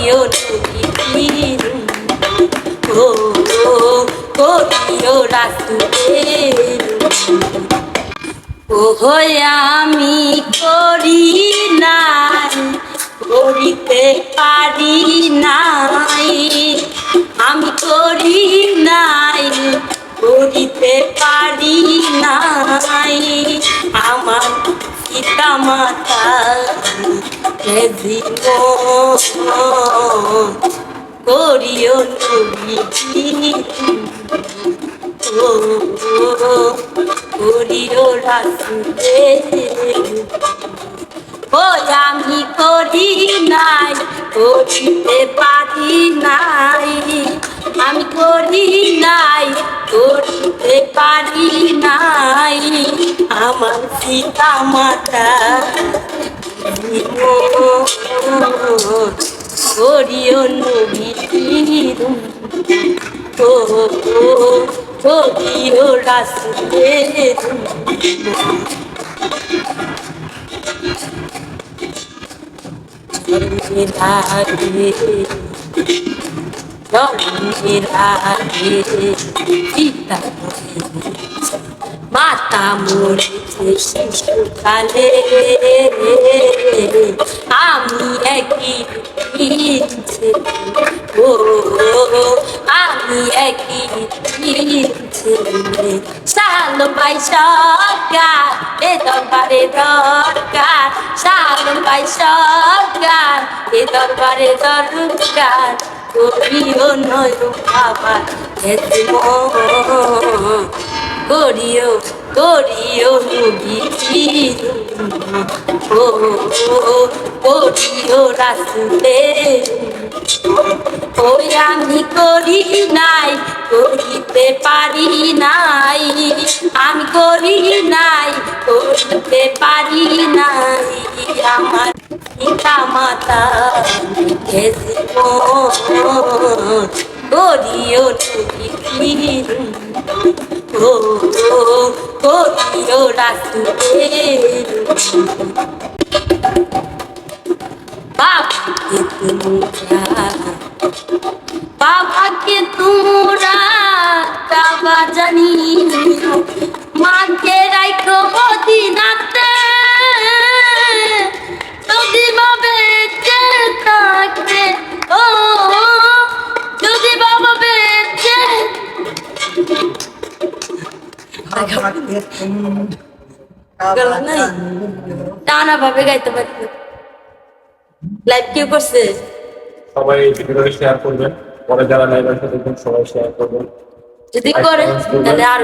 করিও নবীর ও করিও রাসূলের ওহো আমি করি নাই করিতে পারি নাই আমি করি নাই করিতে পারি নাই আমার পিতা মাতা জীবন করিও নবীর ও করিও রাসূলের ওই আমি করি নাই করিতে পারি নাই আমি করি নাই করিতে পারি নাই আমার পিতা মাতা করিও নবীর ও করিও রাসূলের মাতা মরেছে শিশুকালে আমি একই ও আমি একই সাল পাই সরকার এ দরবারে দরকার সাল পাই সরকার এ দরবারে দরকার করিও নয় বাবা করিও করিও নবীর ও করিও রাসূলের ওই আমি করি নাই করিতে পারি নাই আমি করি নাই করিতে পারি নাই আমার পিতা মাতা করিও নবীর ও করিও রাসূলের বাবাকে তোমরা বাবা জানি মাকে রাইখো মদিনাতে যদি বাবা বেঁচে থাকে ও যদি বাবা বেঁচে টানা ভাবে গাইতে পারতো লাইভ কেউ করছে সবাই ভিডিওটা শেয়ার করবেন পরে যারা লাইভ আসবে দেখবেন সবাই শেয়ার করবেন যদি করে তাহলে আর